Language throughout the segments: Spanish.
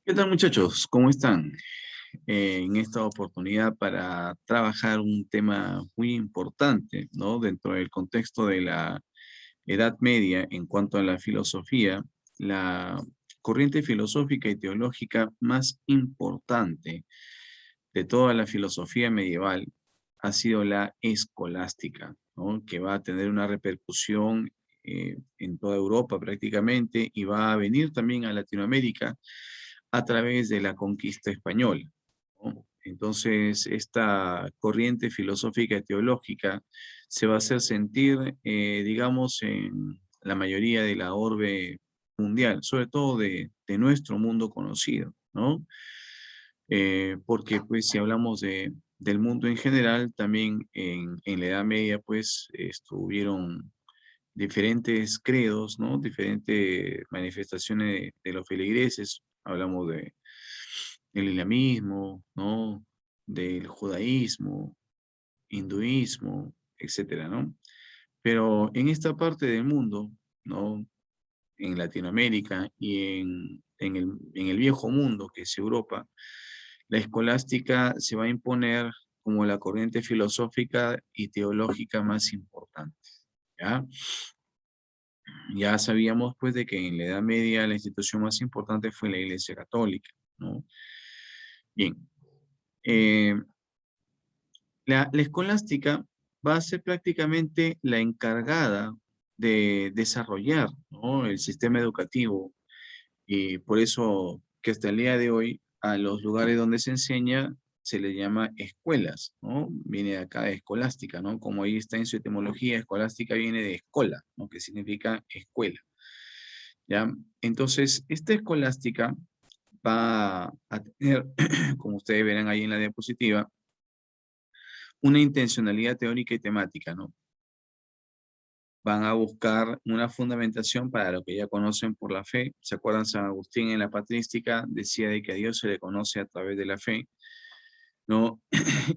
¿Qué tal, muchachos? ¿Cómo están? En esta oportunidad para trabajar un tema muy importante, ¿no? Dentro del contexto de la Edad Media en cuanto a la filosofía, la corriente filosófica y teológica más importante de toda la filosofía medieval ha sido la escolástica, ¿no? Que va a tener una repercusión en toda Europa prácticamente y va a venir también a Latinoamérica a través de la conquista española, ¿no? Entonces, esta corriente filosófica y teológica se va a hacer sentir, digamos, en la mayoría de la orbe mundial, sobre todo de nuestro mundo conocido, ¿no? Porque pues si hablamos del mundo en general, también en la Edad Media pues estuvieron diferentes credos, ¿no? Diferentes manifestaciones de los feligreses. Hablamos del islamismo, ¿no? Del judaísmo, hinduismo, etcétera, ¿no? Pero en esta parte del mundo, ¿no? En Latinoamérica y en el viejo mundo, que es Europa, la escolástica se va a imponer como la corriente filosófica y teológica más importante, ¿ya? Ya sabíamos pues de que en la Edad Media la institución más importante fue la Iglesia Católica, ¿no? Bien, eh, la escolástica va a ser prácticamente la encargada de desarrollar, ¿no? El sistema educativo y por eso que hasta el día de hoy a los lugares donde se enseña se le llama escuelas, ¿no? Viene de acá de escolástica, ¿no? Como ahí está en su etimología, escolástica viene de escola, ¿no? Que significa escuela, ¿ya? Entonces, esta escolástica va a tener, como ustedes verán ahí en la diapositiva, una intencionalidad teórica y temática, ¿no? Van a buscar una fundamentación para lo que ya conocen por la fe. ¿Se acuerdan? San Agustín en la Patrística decía de que a Dios se le conoce a través de la fe, ¿no?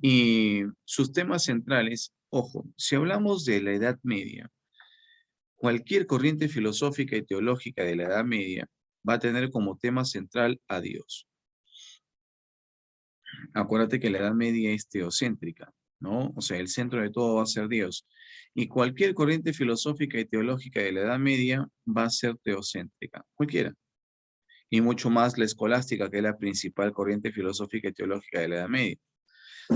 Y sus temas centrales, ojo, si hablamos de la Edad Media, cualquier corriente filosófica y teológica de la Edad Media va a tener como tema central a Dios. Acuérdate que la Edad Media es teocéntrica, ¿no? O sea, el centro de todo va a ser Dios. Y cualquier corriente filosófica y teológica de la Edad Media va a ser teocéntrica, cualquiera. Y mucho más la escolástica, que es la principal corriente filosófica y teológica de la Edad Media.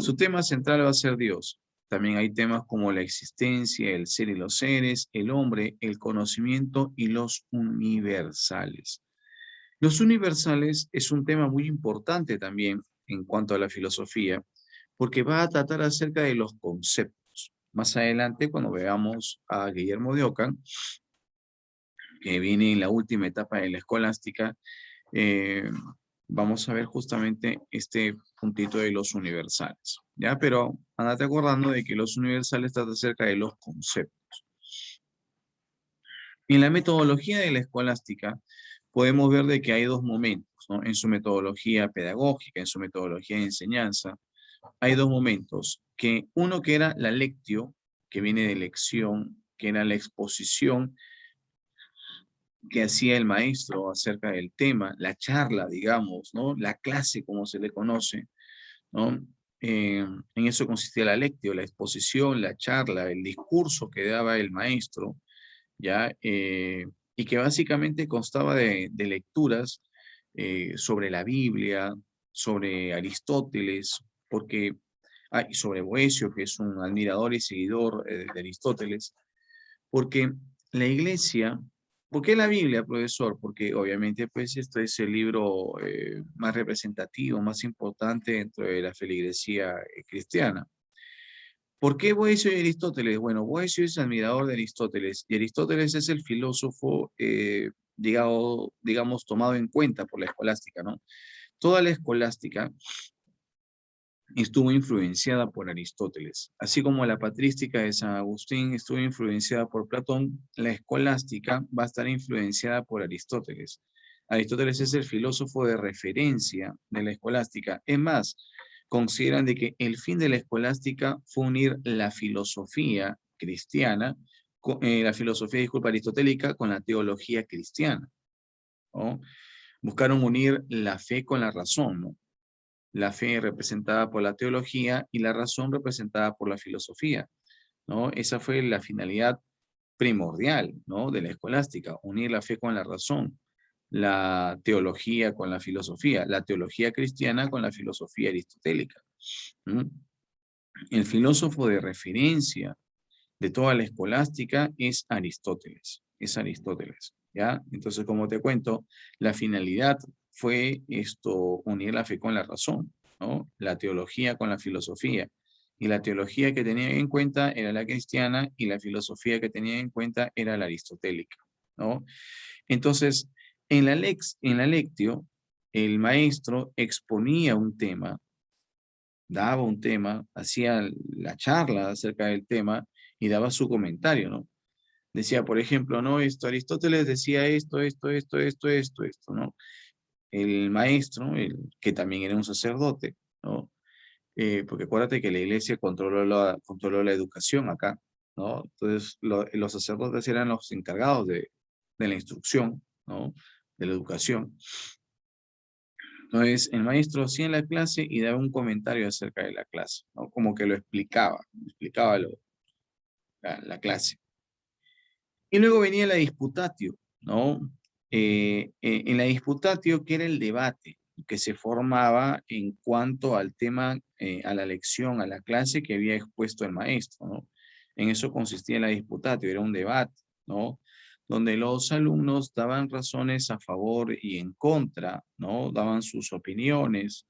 Su tema central va a ser Dios. También hay temas como la existencia, el ser y los seres, el hombre, el conocimiento y los universales. Los universales es un tema muy importante también en cuanto a la filosofía, porque va a tratar acerca de los conceptos. Más adelante, cuando veamos a Guillermo de Ockham, que viene en la última etapa de la escolástica, eh, vamos a ver justamente este puntito de los universales, ¿ya? Pero andate acordando de que los universales trata acerca de los conceptos. En la metodología de la escolástica podemos ver de que hay dos momentos, ¿no? En su metodología pedagógica, en su metodología de enseñanza, hay dos momentos, que uno que era la lectio, que viene de lección, que era la exposición que hacía el maestro acerca del tema, la charla, digamos, ¿no? La clase, como se le conoce, ¿no? En eso consistía la lectio, la exposición, la charla, el discurso que daba el maestro, ¿ya? Y que básicamente constaba de lecturas sobre la Biblia, sobre Aristóteles, porque, y sobre Boecio, que es un admirador y seguidor de Aristóteles, porque la iglesia, ¿por qué la Biblia, profesor? Porque obviamente pues esto es el libro más representativo, más importante dentro de la feligresía cristiana. ¿Por qué Boecio y Aristóteles? Bueno, Boecio es admirador de Aristóteles y Aristóteles es el filósofo, digamos, tomado en cuenta por la escolástica, ¿no? Toda la escolástica estuvo influenciada por Aristóteles. Así como la patrística de San Agustín estuvo influenciada por Platón, la escolástica va a estar influenciada por Aristóteles. Aristóteles es el filósofo de referencia de la escolástica. Es más, consideran de que el fin de la escolástica fue unir la filosofía cristiana, la filosofía, disculpa, aristotélica con la teología cristiana, ¿no? Buscaron unir la fe con la razón, ¿no? La fe representada por la teología y la razón representada por la filosofía, ¿no? Esa fue la finalidad primordial, ¿no? De la escolástica, unir la fe con la razón, la teología con la filosofía, la teología cristiana con la filosofía aristotélica. ¿Mm? El filósofo de referencia de toda la escolástica es Aristóteles, ¿ya? Entonces, como te cuento, la finalidad fue esto, unir la fe con la razón, ¿no? La teología con la filosofía. Y la teología que tenían en cuenta era la cristiana y la filosofía que tenían en cuenta era la aristotélica, ¿no? Entonces, en la lectio, el maestro exponía un tema, daba un tema, hacía la charla acerca del tema y daba su comentario, ¿no? Decía, por ejemplo, ¿no? Aristóteles decía esto, ¿no? El maestro, que también era un sacerdote, ¿no? Porque acuérdate que la iglesia controló la educación acá, ¿no? Entonces, los sacerdotes eran los encargados de la instrucción, ¿no? De la educación. Entonces, el maestro hacía la clase y daba un comentario acerca de la clase, ¿no? Como que lo explicaba la clase. Y luego venía la disputatio, ¿no? En la disputatio, que era el debate que se formaba en cuanto al tema, a la lección, a la clase que había expuesto el maestro, ¿no? En eso consistía la disputatio, era un debate, ¿no? Donde los alumnos daban razones a favor y en contra, ¿no? Daban sus opiniones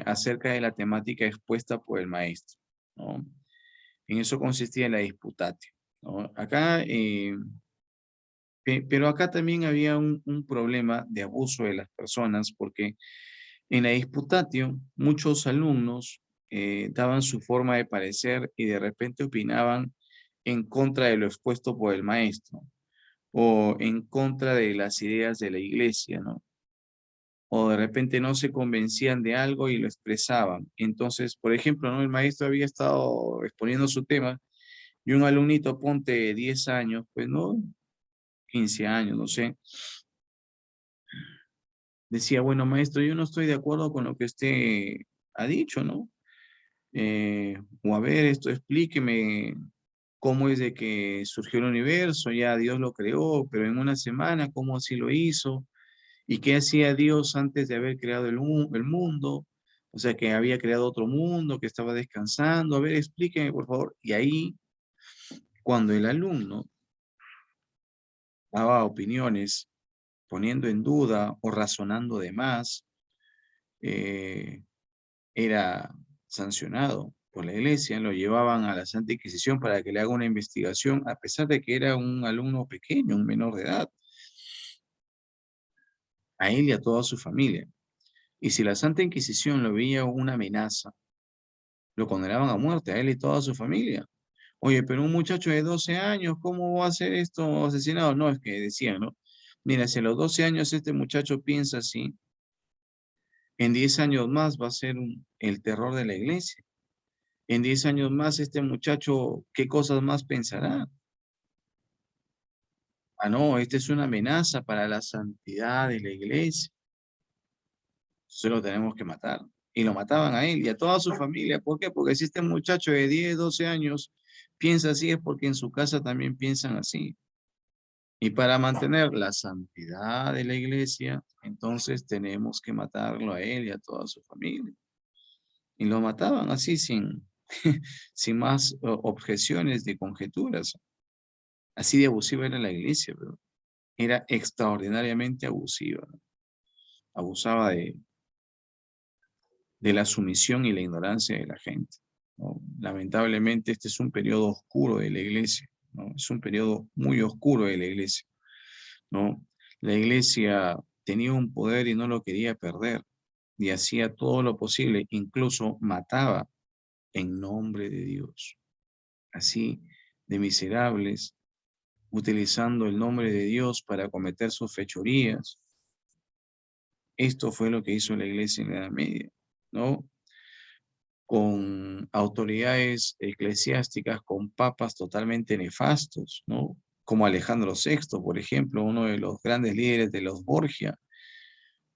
acerca de la temática expuesta por el maestro, ¿no? En eso consistía la disputatio, ¿no? Acá, pero acá también había un problema de abuso de las personas, porque en la disputatio muchos alumnos daban su forma de parecer y de repente opinaban en contra de lo expuesto por el maestro o en contra de las ideas de la iglesia, ¿no? O de repente no se convencían de algo y lo expresaban. Entonces, por ejemplo, ¿no? El maestro había estado exponiendo su tema y un alumnito, ponte 10 años, pues no, 15 años, no sé, decía, bueno, maestro, yo no estoy de acuerdo con lo que usted ha dicho, ¿no? O a ver, esto explíqueme cómo es de que surgió el universo, ya Dios lo creó, pero en una semana, ¿cómo así lo hizo? ¿Y qué hacía Dios antes de haber creado el mundo? O sea, que había creado otro mundo, que estaba descansando. A ver, explíqueme, por favor. Y ahí, cuando el alumno daba opiniones, poniendo en duda o razonando de más, eh, era sancionado por la iglesia, lo llevaban a la Santa Inquisición para que le haga una investigación, a pesar de que era un alumno pequeño, un menor de edad, a él y a toda su familia. Y si la Santa Inquisición lo veía una amenaza, lo condenaban a muerte, a él y toda su familia. Oye, pero un muchacho de 12 años, ¿cómo va a ser esto asesinado? No, es que decían, ¿no? Mira, si a los 12 años este muchacho piensa así, en 10 años más va a ser el terror de la iglesia. En 10 años más este muchacho, ¿qué cosas más pensará? Ah, no, esta es una amenaza para la santidad de la iglesia. Eso lo tenemos que matar. Y lo mataban a él y a toda su familia. ¿Por qué? Porque si este muchacho de 10, 12 años piensa así es porque en su casa también piensan así. Y para mantener la santidad de la iglesia, entonces tenemos que matarlo a él y a toda su familia. Y lo mataban así sin más objeciones ni conjeturas. Así de abusiva era la iglesia, pero era extraordinariamente abusiva, ¿no? Abusaba de la sumisión y la ignorancia de la gente, ¿no? Lamentablemente este es un periodo oscuro de la iglesia, ¿no? Es un periodo muy oscuro de la iglesia, ¿no? La iglesia tenía un poder y no lo quería perder y hacía todo lo posible, incluso mataba en nombre de Dios. Así de miserables, utilizando el nombre de Dios para cometer sus fechorías. Esto fue lo que hizo la iglesia en la Edad Media, ¿no? Con autoridades eclesiásticas, con papas totalmente nefastos, ¿no? Como Alejandro VI, por ejemplo, uno de los grandes líderes de los Borgia,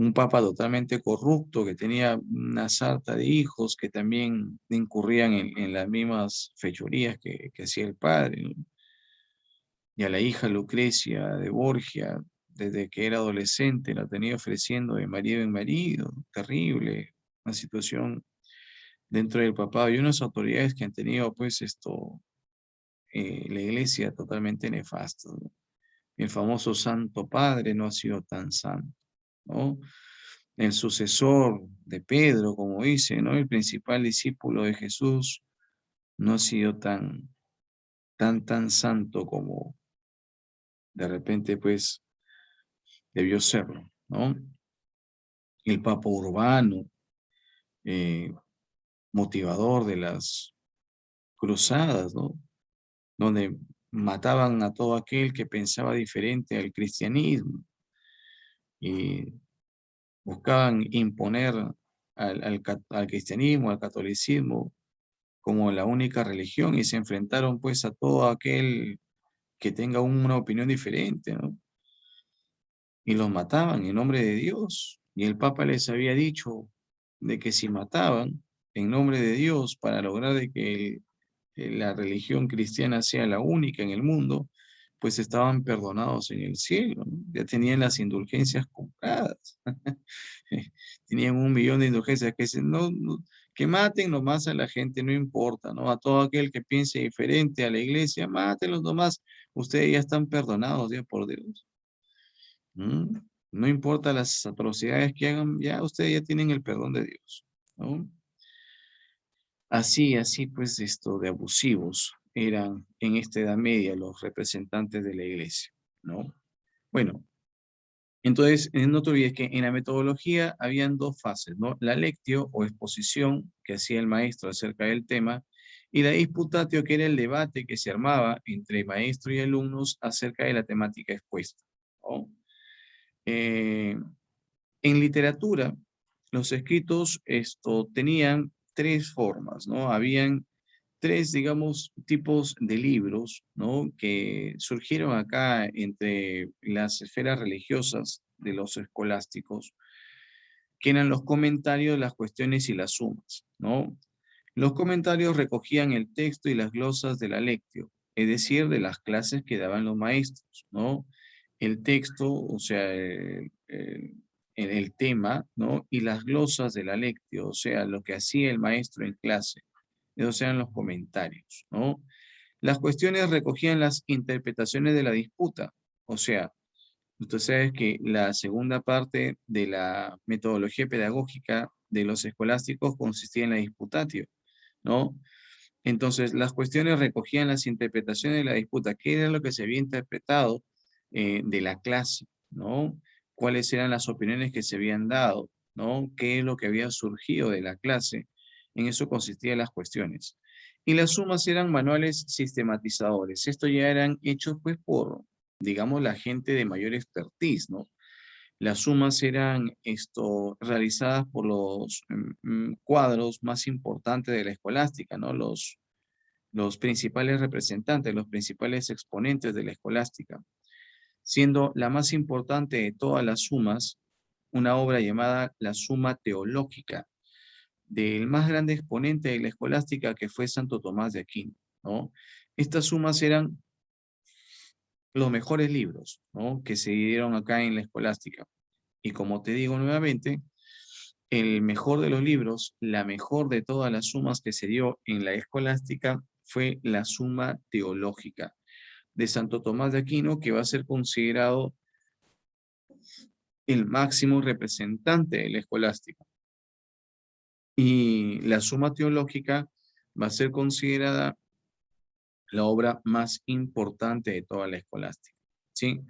un papa totalmente corrupto que tenía una sarta de hijos que también incurrían en las mismas fechorías que hacía el padre, ¿no? Y a la hija Lucrecia de Borgia, desde que era adolescente, la tenía ofreciendo de marido en marido, terrible, una situación dentro del papado y unas autoridades que han tenido pues la iglesia totalmente nefasta, ¿no? El famoso Santo Padre no ha sido tan santo, ¿no? El sucesor de Pedro, como dice, ¿no? El principal discípulo de Jesús no ha sido tan santo como de repente, pues, debió serlo, ¿no? El Papa Urbano, eh, motivador de las cruzadas, ¿no? Donde mataban a todo aquel que pensaba diferente al cristianismo y buscaban imponer al cristianismo, al catolicismo, como la única religión y se enfrentaron pues a todo aquel que tenga una opinión diferente, ¿no? Y los mataban en nombre de Dios. Y el Papa les había dicho de que si mataban en nombre de Dios para lograr de que la religión cristiana sea la única en el mundo, pues estaban perdonados en el cielo, ¿no? Ya tenían las indulgencias compradas. Tenían 1 millón de indulgencias que dicen, no, que maten nomás a la gente, no importa, ¿no? A todo aquel que piense diferente a la iglesia, mátenlos nomás, ustedes ya están perdonados, ya por Dios. ¿Mm? No importa las atrocidades que hagan, ya ustedes ya tienen el perdón de Dios, ¿no? Así pues, de abusivos eran en esta Edad Media los representantes de la iglesia, ¿no? Bueno, entonces, no te olvides que en la metodología habían 2 fases, ¿no? La lectio o exposición que hacía el maestro acerca del tema y la disputatio, que era el debate que se armaba entre maestro y alumnos acerca de la temática expuesta, ¿no? Eh, en literatura, los escritos tenían 3 formas, ¿no? Habían 3, digamos, tipos de libros, ¿no? Que surgieron acá entre las esferas religiosas de los escolásticos, que eran los comentarios, las cuestiones y las sumas, ¿no? Los comentarios recogían el texto y las glosas de la lectio, es decir, de las clases que daban los maestros, ¿no? El texto, o sea, el tema, ¿no? Y las glosas de la lectio, o sea, lo que hacía el maestro en clase. Esos eran los comentarios, ¿no? Las cuestiones recogían las interpretaciones de la disputa, o sea, usted sabe que la segunda parte de la metodología pedagógica de los escolásticos consistía en la disputatio, ¿no? Entonces, las cuestiones recogían las interpretaciones de la disputa, qué era lo que se había interpretado de la clase, ¿no? Cuáles eran las opiniones que se habían dado, ¿no? ¿Qué es lo que había surgido de la clase? En eso consistían las cuestiones. Y las sumas eran manuales sistematizadores. Esto ya eran hechos pues por, digamos, la gente de mayor expertise, ¿no? Las sumas eran realizadas por los cuadros más importantes de la escolástica, ¿no? Los principales representantes, los principales exponentes de la escolástica, siendo la más importante de todas las sumas una obra llamada La Suma Teológica, del más grande exponente de la escolástica que fue Santo Tomás de Aquino, ¿no? Estas sumas eran los mejores libros, ¿no? Que se dieron acá en la escolástica. Y como te digo nuevamente, el mejor de los libros, la mejor de todas las sumas que se dio en la escolástica fue la Suma Teológica de Santo Tomás de Aquino, que va a ser considerado el máximo representante de la escolástica. Y la Suma Teológica va a ser considerada la obra más importante de toda la escolástica, ¿sí?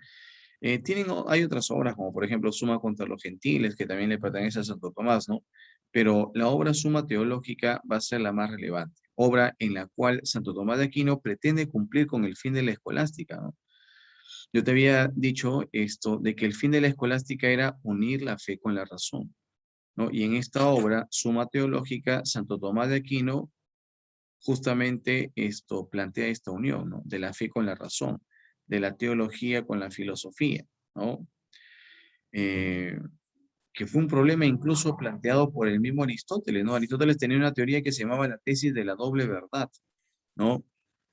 Hay otras obras, como por ejemplo Suma contra los Gentiles, que también le pertenece a Santo Tomás, ¿no? Pero la obra Suma Teológica va a ser la más relevante, obra en la cual Santo Tomás de Aquino pretende cumplir con el fin de la escolástica, ¿no? Yo te había dicho esto, de que el fin de la escolástica era unir la fe con la razón, ¿no? Y en esta obra, Suma Teológica, Santo Tomás de Aquino justamente plantea esta unión, ¿no? De la fe con la razón, de la teología con la filosofía, ¿no? Eh, que fue un problema incluso planteado por el mismo Aristóteles, ¿no? Aristóteles tenía una teoría que se llamaba la tesis de la doble verdad, ¿no?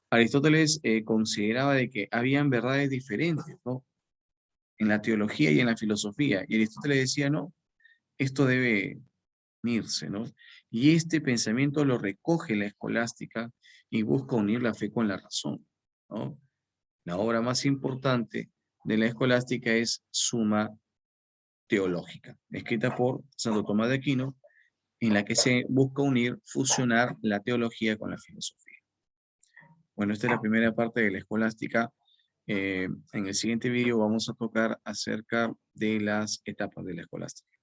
Aristóteles consideraba de que habían verdades diferentes, ¿no? En la teología y en la filosofía. Y Aristóteles decía, no, esto debe unirse, ¿no? Y este pensamiento lo recoge la escolástica y busca unir la fe con la razón, ¿no? La obra más importante de la escolástica es Suma Teológica, escrita por Santo Tomás de Aquino, en la que se busca unir, fusionar la teología con la filosofía. Bueno, esta es la primera parte de la escolástica. En el siguiente vídeo vamos a tocar acerca de las etapas de la escolástica.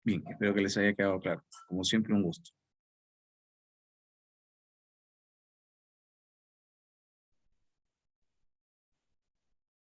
Bien, espero que les haya quedado claro. Como siempre, un gusto.